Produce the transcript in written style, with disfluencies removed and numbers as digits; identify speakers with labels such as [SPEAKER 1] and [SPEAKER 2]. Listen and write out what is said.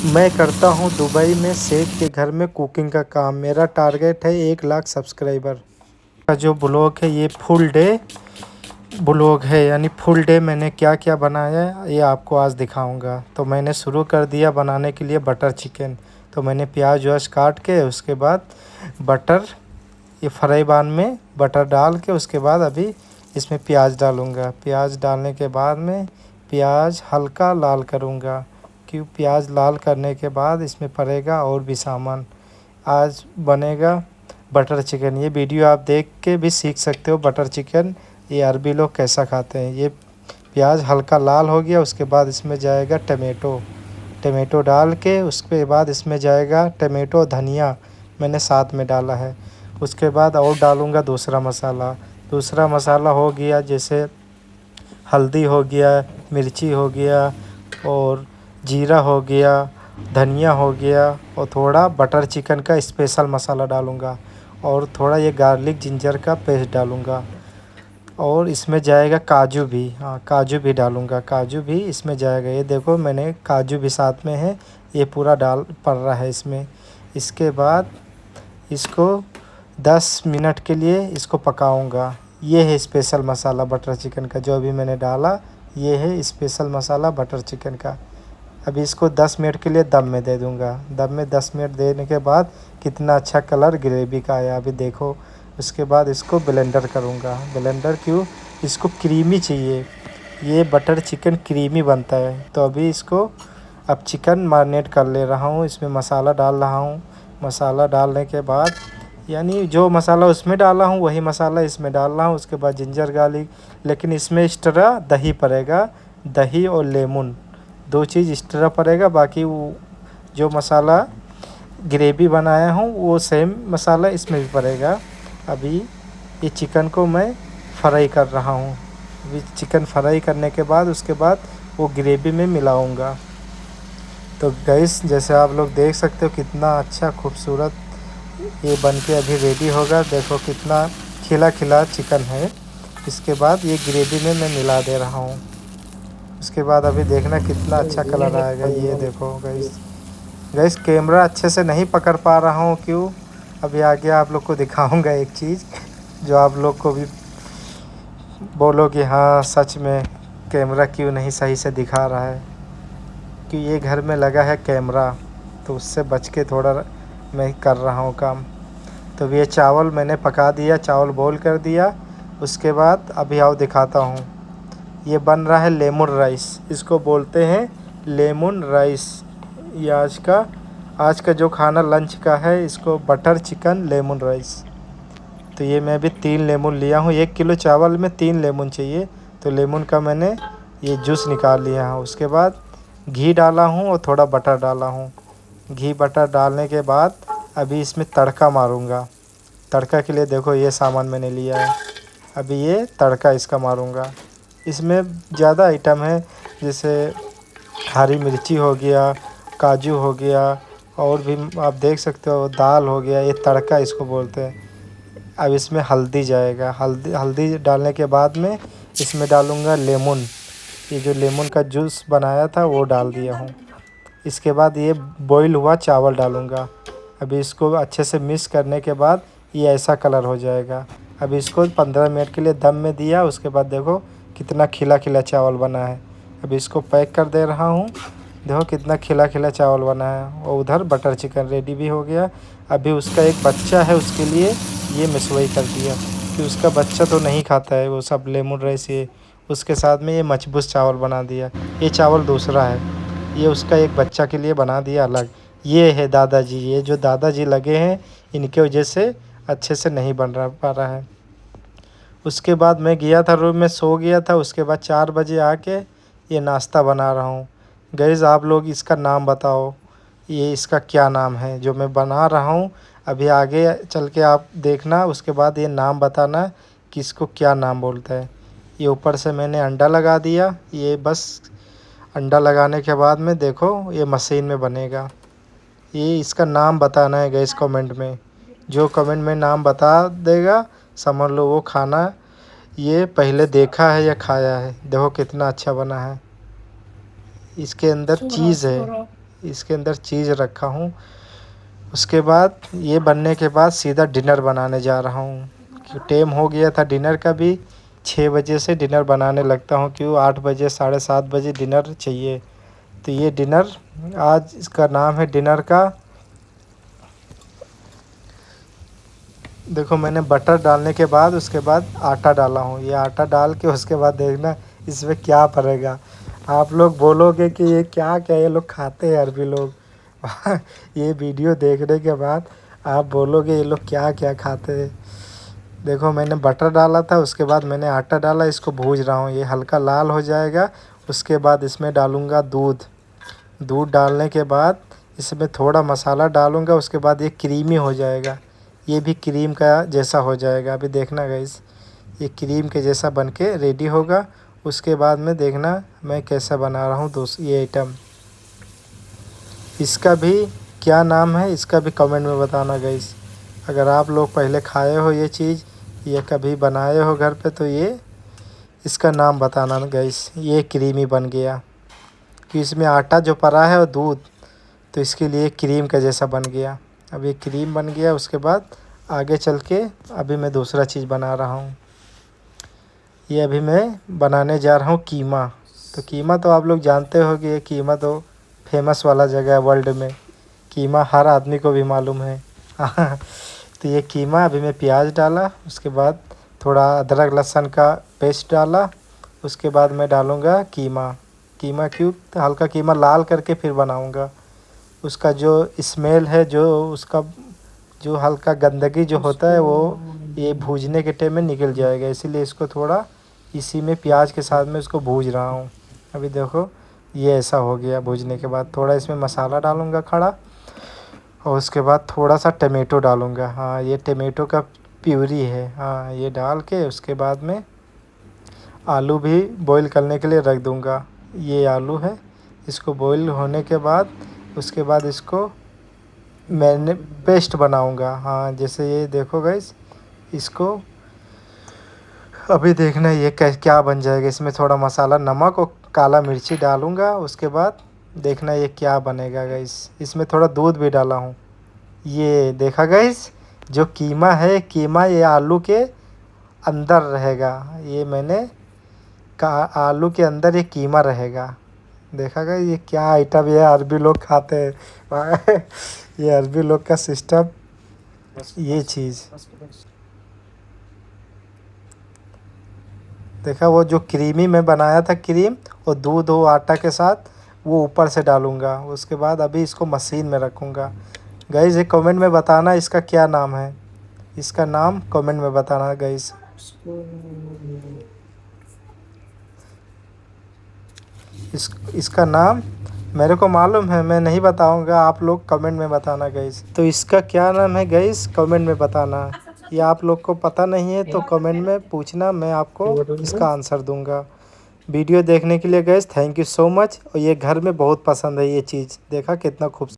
[SPEAKER 1] मैं करता हूँ दुबई में शेख के घर में कुकिंग का काम। मेरा टारगेट है 1 लाख सब्सक्राइबर का जो ब्लॉग है। ये फुल डे ब्लॉग है, यानी फुल डे मैंने क्या क्या बनाया है ये आपको आज दिखाऊंगा। तो मैंने शुरू कर दिया बनाने के लिए बटर चिकन। तो मैंने प्याज व्याज काट के उसके बाद बटर ये फ्राई पैन में बटर डाल के उसके बाद अभी इसमें प्याज डालूँगा। प्याज डालने के बाद में प्याज हल्का लाल करूँगा, क्यों प्याज लाल करने के बाद इसमें पड़ेगा और भी सामान। आज बनेगा बटर चिकन। ये वीडियो आप देख के भी सीख सकते हो बटर चिकन ये अरबी लोग कैसा खाते हैं। ये प्याज हल्का लाल हो गया, उसके बाद इसमें जाएगा टमेटो डाल के उसके बाद इसमें जाएगा टमेटो धनिया मैंने साथ में डाला है। उसके बाद और डालूँगा दूसरा मसाला हो गया, जैसे हल्दी हो गया, मिर्ची हो गया और जीरा हो गया, धनिया हो गया और थोड़ा बटर चिकन का स्पेशल मसाला डालूँगा और थोड़ा ये गार्लिक जिंजर का पेस्ट डालूँगा और इसमें जाएगा काजू भी। हाँ, काजू भी डालूँगा, काजू भी इसमें जाएगा। ये देखो मैंने काजू भी साथ में है, ये पूरा डाल पड़ रहा है इसमें। इसके बाद इसको 10 मिनट के लिए इसको पकाऊंगा। ये है स्पेशल मसाला बटर चिकन का जो अभी मैंने डाला। ये है स्पेशल मसाला बटर चिकन का। अभी इसको 10 मिनट के लिए दम में दे दूंगा। दम में 10 मिनट देने के बाद कितना अच्छा कलर ग्रेवी का आया अभी देखो। उसके बाद इसको ब्लेंडर करूंगा। ब्लेंडर क्यों, इसको क्रीमी चाहिए, ये बटर चिकन क्रीमी बनता है। तो अभी इसको अब चिकन मैरिनेट कर ले रहा हूँ, इसमें मसाला डाल रहा हूँ। मसाला डालने के बाद यानी जो मसाला उसमें डाला हूँ वही मसाला इसमें डाल रहा हूँ। उसके बाद जिंजर गार्लिक, लेकिन इसमें एक्स्ट्रा दही पड़ेगा, दही और लेमन 2 चीज़ एक्स्ट्रा पड़ेगा। बाकी वो जो मसाला ग्रेवी बनाया हूँ वो सेम मसाला इसमें भी पड़ेगा। अभी ये चिकन को मैं फ्राई कर रहा हूँ। अभी चिकन फ्राई करने के बाद उसके बाद वो ग्रेवी में मिलाऊंगा। तो गैस जैसे आप लोग देख सकते हो कितना अच्छा खूबसूरत ये बन के अभी रेडी होगा। देखो कितना खिला खिला चिकन है। इसके बाद ये ग्रेवी में मैं मिला दे रहा हूँ। उसके बाद अभी देखना कितना अच्छा कलर आएगा। ये देखो गैस कैमरा अच्छे से नहीं पकड़ पा रहा हूँ, क्यों अभी आगे आप लोग को दिखाऊंगा एक चीज़ जो आप लोग को भी बोलोगे हाँ सच में कैमरा क्यों नहीं सही से दिखा रहा है। कि ये घर में लगा है कैमरा, तो उससे बच के थोड़ा मैं कर रहा हूँ काम। तो ये चावल मैंने पका दिया, चावल बॉईल कर दिया। उसके बाद अभी आओ दिखाता हूँ। ये बन रहा है लेमन राइस, इसको बोलते हैं लेमन राइस। ये आज का जो खाना लंच का है, इसको बटर चिकन लेमन राइस। तो ये मैं अभी 3 लेमन लिया हूँ। 1 किलो चावल में 3 लेमन चाहिए, तो लेमन का मैंने ये जूस निकाल लिया है। उसके बाद घी डाला हूँ और थोड़ा बटर डाला हूँ। घी बटर डालने के बाद अभी इसमें तड़का मारूँगा। तड़का के लिए देखो ये सामान मैंने लिया है। अभी ये तड़का इसका मारूँगा। इसमें ज़्यादा आइटम है, जैसे हरी मिर्ची हो गया, काजू हो गया और भी आप देख सकते हो, दाल हो गया। ये तड़का इसको बोलते हैं। अब इसमें हल्दी जाएगा। हल्दी डालने के बाद में इसमें डालूँगा लेमन। ये जो लेमन का जूस बनाया था वो डाल दिया हूँ। इसके बाद ये बॉईल हुआ चावल डालूँगा। अभी इसको अच्छे से मिक्स करने के बाद ये ऐसा कलर हो जाएगा। अभी इसको 15 मिनट के लिए दम में दिया। उसके बाद देखो कितना खिला खिला चावल बना है। अभी इसको पैक कर दे रहा हूँ। देखो कितना खिला खिला चावल बना है। और उधर बटर चिकन रेडी भी हो गया। अभी उसका एक बच्चा है, उसके लिए ये मिसवई कर दिया कि उसका बच्चा तो नहीं खाता है वो सब लेमन राइस। ये उसके साथ में ये मचबूस चावल बना दिया। ये चावल दूसरा है, ये उसका एक बच्चा के लिए बना दिया अलग। ये है दादाजी, ये जो दादाजी लगे हैं इनके वजह से अच्छे से नहीं बन रहा पा रहा है। उसके बाद मैं गया था रूम में, सो गया था। उसके बाद 4 बजे आके ये नाश्ता बना रहा हूँ। गाइस आप लोग इसका नाम बताओ, ये इसका क्या नाम है जो मैं बना रहा हूँ। अभी आगे चल के आप देखना, उसके बाद ये नाम बताना कि इसको क्या नाम बोलता है। ये ऊपर से मैंने अंडा लगा दिया। ये बस अंडा लगाने के बाद में देखो ये मशीन में बनेगा। ये इसका नाम बताना है गाइस कमेंट में। जो कमेंट में नाम बता देगा समझ लो वो खाना ये पहले देखा है या खाया है। देखो कितना अच्छा बना है। इसके अंदर चीज़ है, इसके अंदर चीज़ रखा हूँ। उसके बाद ये बनने के बाद सीधा डिनर बनाने जा रहा हूँ। टाइम हो गया था डिनर का भी, 6 बजे से डिनर बनाने लगता हूँ, क्यों 8 बजे 7:30 बजे डिनर चाहिए। तो ये डिनर, आज इसका नाम है डिनर का, देखो मैंने बटर डालने के बाद उसके बाद आटा डाला हूँ। ये आटा डाल के उसके बाद देखना इसमें क्या पड़ेगा। आप लोग बोलोगे कि ये क्या क्या ये लोग खाते हैं अरबी लोग। ये वीडियो देखने के बाद आप बोलोगे ये लोग क्या क्या खाते हैं। देखो मैंने बटर डाला था, उसके बाद मैंने आटा डाला, इसको भूज रहा हूँ। ये हल्का लाल हो जाएगा, उसके बाद इसमें डालूँगा दूध। दूध डालने के बाद इसमें थोड़ा मसाला डालूँगा, उसके बाद ये क्रीमी हो जाएगा। ये भी क्रीम का जैसा हो जाएगा। अभी देखना गाइस, ये क्रीम के जैसा बन के रेडी होगा। उसके बाद में देखना मैं कैसा बना रहा हूँ ये आइटम। इसका भी क्या नाम है, इसका भी कमेंट में बताना गाइस। अगर आप लोग पहले खाए हो ये चीज़ या कभी बनाए हो घर पे तो ये इसका नाम बताना गाइस। ये क्रीमी बन गया कि इसमें आटा जो पड़ा है और दूध, तो इसके लिए क्रीम का जैसा बन गया। अब ये क्रीम बन गया, उसके बाद आगे चल के अभी मैं दूसरा चीज़ बना रहा हूँ। ये अभी मैं बनाने जा रहा हूँ कीमा। तो कीमा तो आप लोग जानते हो कि ये कीमा तो फेमस वाला जगह है वर्ल्ड में। कीमा हर आदमी को भी मालूम है। तो ये कीमा अभी मैं प्याज डाला, उसके बाद थोड़ा अदरक लहसुन का पेस्ट डाला, उसके बाद मैं डालूँगा कीमा। कीमा क्यूब तो हल्का कीमा लाल करके फिर बनाऊँगा। उसका जो स्मेल है, जो उसका जो हल्का गंदगी जो होता है वो ये भूनने के टाइम में निकल जाएगा। इसीलिए इसको थोड़ा इसी में प्याज के साथ में इसको भून रहा हूँ। अभी देखो ये ऐसा हो गया। भूनने के बाद थोड़ा इसमें मसाला डालूँगा खड़ा, और उसके बाद थोड़ा सा टमेटो डालूँगा। हाँ ये टमेटो का प्यूरी है। हाँ ये डाल के उसके बाद में आलू भी बॉईल करने के लिए रख दूँगा। ये आलू है, इसको बॉईल होने के बाद उसके बाद इसको मैंने पेस्ट बनाऊँगा। हाँ जैसे ये देखो गाइस, इसको अभी देखना ये क्या बन जाएगा। इसमें थोड़ा मसाला, नमक और काला मिर्ची डालूँगा, उसके बाद देखना ये क्या बनेगा गाइस। इसमें थोड़ा दूध भी डाला हूँ। ये देखा गाइस, जो कीमा है, कीमा ये आलू के अंदर रहेगा। ये मैंने का आलू के अंदर ये कीमा रहेगा। देखा गया ये क्या आइटम ये अरबी लोग खाते हैं। ये अरबी लोग का सिस्टम, ये चीज़ देखा। वो जो क्रीमी मैं बनाया था, क्रीम और दूध और आटा के साथ, वो ऊपर से डालूँगा। उसके बाद अभी इसको मशीन में रखूँगा। गाइस ये कमेंट में बताना इसका क्या नाम है। इसका नाम कमेंट में बताना गाइस। इसका नाम मेरे को मालूम है, मैं नहीं बताऊंगा, आप लोग कमेंट में बताना गाइस। तो इसका क्या नाम है गाइस, कमेंट में बताना। या आप लोग को पता नहीं है तो कमेंट में पूछना, मैं आपको इसका आंसर दूंगा। वीडियो देखने के लिए guys thank you so much. और ये घर में बहुत पसंद है ये चीज़। देखा कितना खूबसूरत।